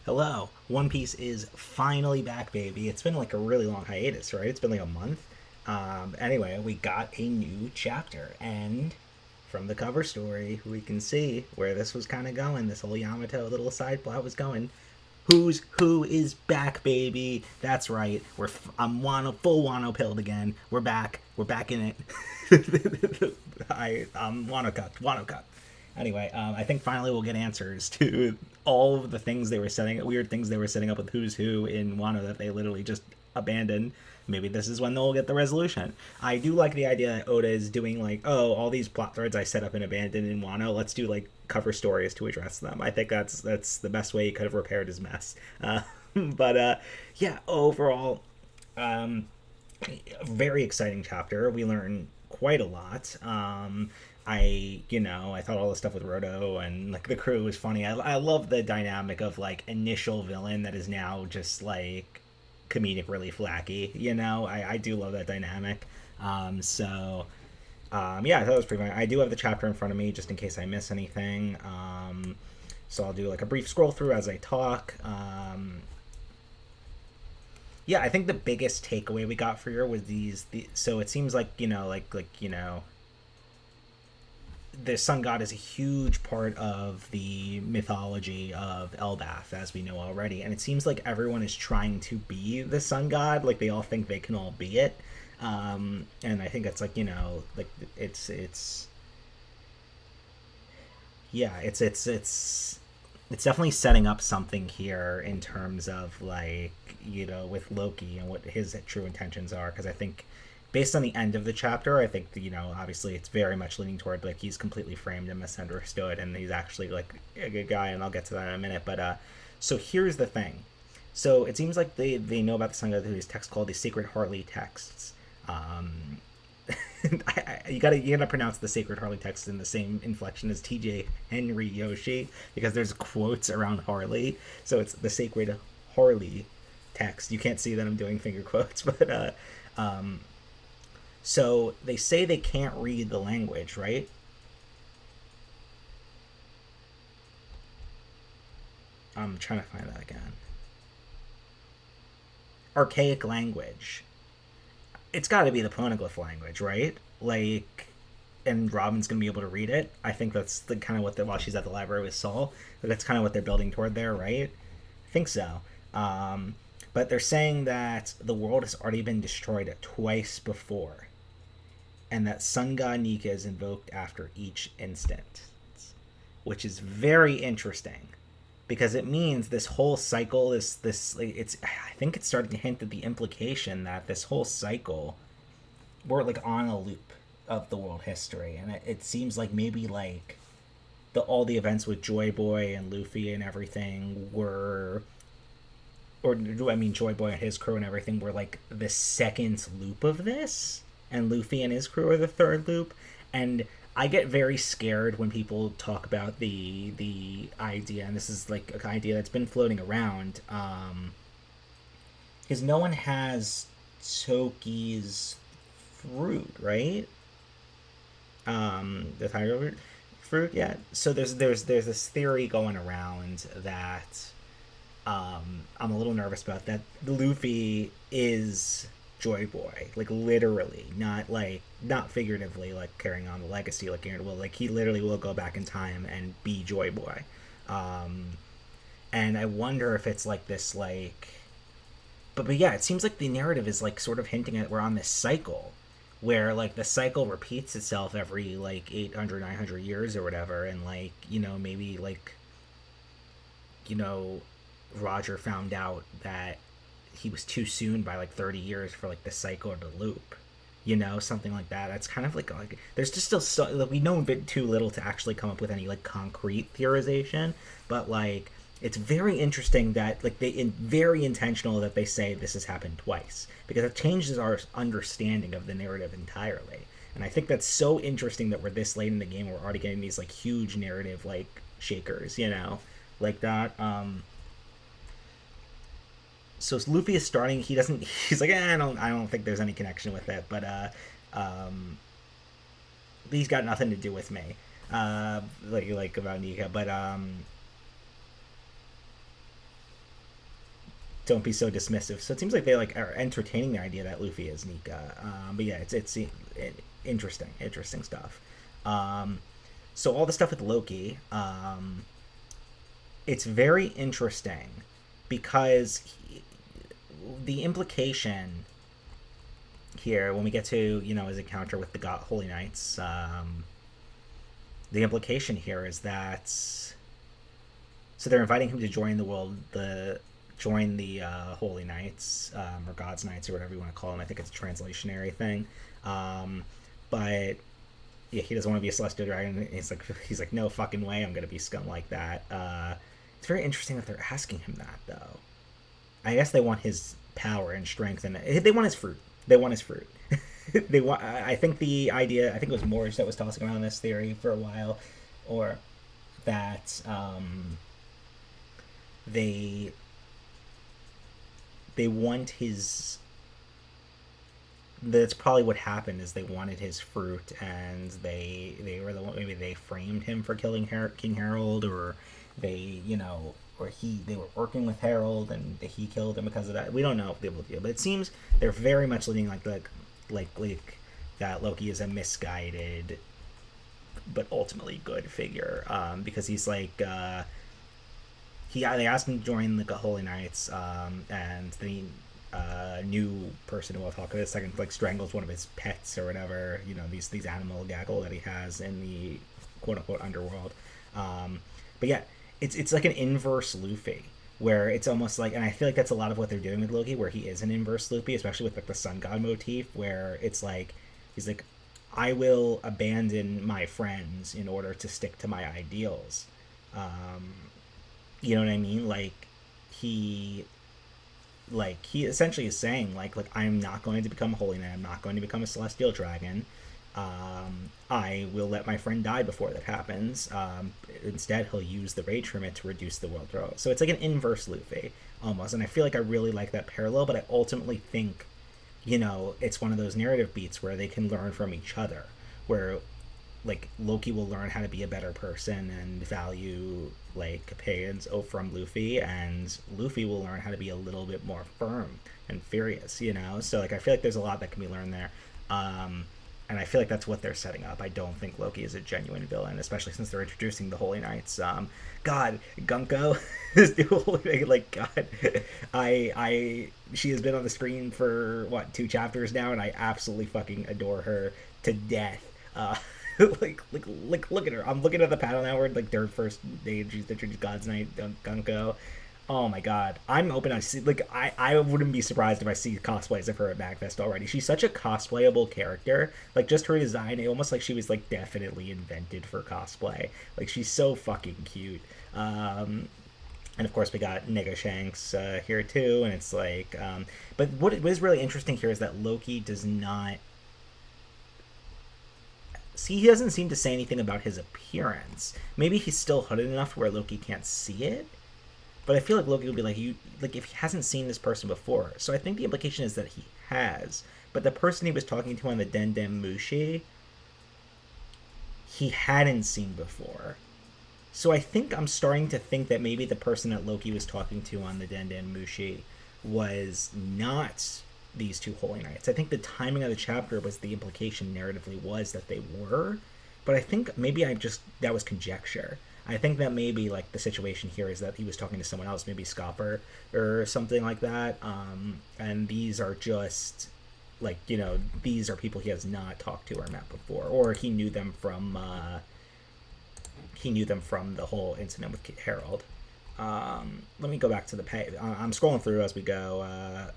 Hello. One Piece is finally back, baby. It's been like a really long hiatus, right? It's been like a month. Anyway, we got a new chapter, and from the cover story, we can see where this was kind of going. This whole Yamato little side plot was going. Who is back, baby? That's right. I'm full Wano pilled again. We're back. We're back in it. I'm Wano cucked. Wano cucked. Anyway, I think finally we'll get answers to all of the things they were setting, weird things they were setting up with Who's Who in Wano that they literally just abandoned. Maybe this is when they'll get the resolution. I do like the idea that Oda is doing like, oh, all these plot threads I set up and abandoned in Wano, let's do like cover stories to address them. I think that's the best way he could have repaired his mess. But yeah, overall, very exciting chapter. We learn quite a lot. I thought all the stuff with Roto and like the crew was funny. I love the dynamic of like initial villain that is now just like comedic relief lackey. I do love that dynamic. Yeah, I thought it was pretty fun. I do have the chapter in front of me just in case I miss anything. So I'll do like a brief scroll through as I talk. Yeah, I think the biggest takeaway we got for here was so it seems like the sun god is a huge part of the mythology of Elbaf, as we know already, and it seems like everyone is trying to be the sun god. Like they all think they can all be it, and I think it's like like it's yeah, it's definitely setting up something here in terms of like with Loki and what his true intentions are. Because I think based on the end of the chapter, I think obviously it's very much leaning toward like he's completely framed and misunderstood, and he's actually like a good guy, and I'll get to that in a minute. But so here's the thing. So it seems like they know about the sun god through these texts called the Sacred Harley texts. Um, you gotta pronounce the Sacred Harley text in the same inflection as TJ Henry Yoshi, because there's quotes around Harley, so it's the Sacred Harley text. You can't see that I'm doing finger quotes, but so they say they can't read the language, right? I'm trying to find that again. Archaic language. It's got to be the poneglyph language, right? Like, and Robin's gonna be able to read it. I think that's the kind of what while she's at the library with Saul, that's kind of what they're building toward there, right? I think so. But they're saying that the world has already been destroyed twice before, and that Sun God Nika is invoked after each instant, which is very interesting because it means this whole cycle is this. It's I think it's starting to hint at the implication that this whole cycle we're like on a loop of the world history, and it seems like maybe like all the events with Joy Boy and Luffy and everything were, or I mean Joy Boy and his crew and everything were like the second loop of this, and Luffy and his crew are the third loop. And I get very scared when people talk about the idea, and this is like an idea that's been floating around, because no one has Toki's fruit, right? The tiger fruit yet. So there's this theory going around that I'm a little nervous about, that Luffy is Joy Boy, like literally, not figuratively, like carrying on the legacy, like Aaron will, like he literally will go back in time and be Joy Boy. And I wonder if it's like this, like, but yeah, it seems like the narrative is like sort of hinting at we're on this cycle where like the cycle repeats itself every like 800 900 years or whatever, and like maybe like you know Roger found out that he was too soon by like 30 years for like the cycle to loop, something like that. That's kind of like there's just still so like, we know a bit too little to actually come up with any like concrete theorization, but like it's very interesting that like very intentional that they say this has happened twice, because it changes our understanding of the narrative entirely. And I think that's so interesting that we're this late in the game, we're already getting these like huge narrative like shakers, like that. So Luffy is starting. He doesn't. He's like, I don't think there's any connection with it. Um, he's got nothing to do with me. Like about Nika. But don't be so dismissive. So it seems like they like are entertaining the idea that Luffy is Nika. But yeah, it's interesting stuff. Um, so all the stuff with Loki, it's very interesting because the implication here when we get to his encounter with the God Holy Knights, the implication here is that so they're inviting him to join the world the join the Holy Knights, or God's Knights, or whatever you want to call them. I think it's a translationary thing, but yeah, he doesn't want to be a celestial dragon. He's like, no fucking way, I'm gonna be scum like that. It's very interesting that they're asking him that, though. I guess they want his power and strength, and they want his fruit. They want his fruit. They want. I think the idea. I think it was Morris that was tossing around this theory for a while, or that they want his. That's probably what happened. Is they wanted his fruit, and they were the one. Maybe they framed him for killing King Harold, or they or they were working with Harold and he killed him because of that. We don't know if they will do, but it seems they're very much leaning like that Loki is a misguided but ultimately good figure, because he's like they asked him to join the Holy Knights, and the new person who I'll talk about in a second like strangles one of his pets or whatever, these animal gaggle that he has in the quote unquote underworld. But yeah, it's like an inverse Luffy, where it's almost like, and I feel like that's a lot of what they're doing with Loki, where he is an inverse Luffy, especially with like the sun god motif, where it's like he's like, I will abandon my friends in order to stick to my ideals. You know what I mean? He he essentially is saying like I'm not going to become a holy knight, I'm not going to become a celestial dragon. I will let my friend die before that happens. Instead, he'll use the rage from it to reduce the world throw. So it's like an inverse Luffy, almost. And I feel like I really like that parallel, but I ultimately think, it's one of those narrative beats where they can learn from each other. Where, like, Loki will learn how to be a better person and value, like, opinions from Luffy, and Luffy will learn how to be a little bit more firm and furious, So, like, I feel like there's a lot that can be learned there. And I feel like that's what they're setting up. I don't think Loki is a genuine villain, especially since they're introducing the Holy Knights. God, Gunko, this new Holy Knight, like, God, she has been on the screen for, 2 chapters now, and I absolutely fucking adore her to death. Look at her. I'm looking at the panel now where, like, their first day she's introduced God's Knight, Gunko. Oh my god, I'm open to see. Like, I wouldn't be surprised if I see cosplays of her at MagFest already. She's such a cosplayable character. Like, just her design, it almost like she was like definitely invented for cosplay. Like, she's so fucking cute. And of course we got Nigga Shanks here too, and it's like, but what is really interesting here is that Loki does not. See, he doesn't seem to say anything about his appearance. Maybe he's still hooded enough where Loki can't see it. But I feel like Loki would be like, if he hasn't seen this person before. So I think the implication is that he has. But the person he was talking to on the Dendam Mushi, he hadn't seen before. So I think I'm starting to think that maybe the person that Loki was talking to on the Dendam Mushi was not these 2 Holy Knights. I think the timing of the chapter was the implication narratively was that they were. But I think maybe that was conjecture. I think that maybe, like, the situation here is that he was talking to someone else, maybe Scopper or something like that. And these are just, like, these are people he has not talked to or met before. Or he knew them from the whole incident with Harold. Let me go back to the page. I'm scrolling through as we go.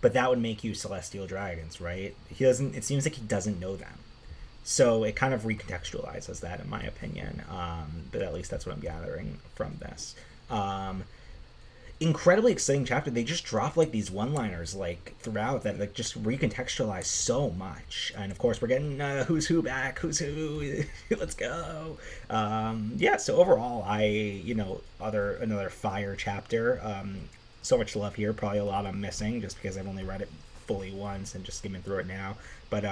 But that would make you celestial dragons, right? It seems like he doesn't know them. So it kind of recontextualizes that, in my opinion. But at least that's what I'm gathering from this. Incredibly exciting chapter. They just drop like these one-liners like throughout that like just recontextualize so much. And of course we're getting who's who back, who's who. Let's go. Yeah. So overall, another fire chapter. So much love here. Probably a lot I'm missing just because I've only read it fully once and just skimming through it now. But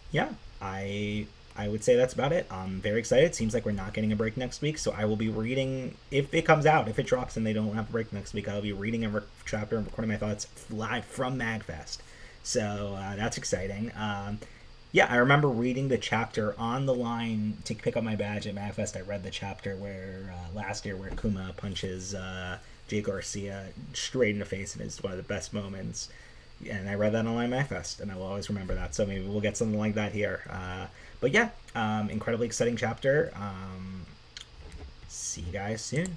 yeah, I I would say that's about it. I'm very excited. Seems like we're not getting a break next week, so I will be reading, if it comes out, if it drops and they don't have a break next week, I'll be reading a chapter and recording my thoughts live from MagFest. So that's exciting. Yeah, I remember reading the chapter on the line to pick up my badge at MagFest. I read the chapter where last year where Kuma punches Jay Garcia straight in the face, and is one of the best moments. And I read that on Line MagFest, and I will always remember that. So maybe we'll get something like that here. But yeah, incredibly exciting chapter. See you guys soon.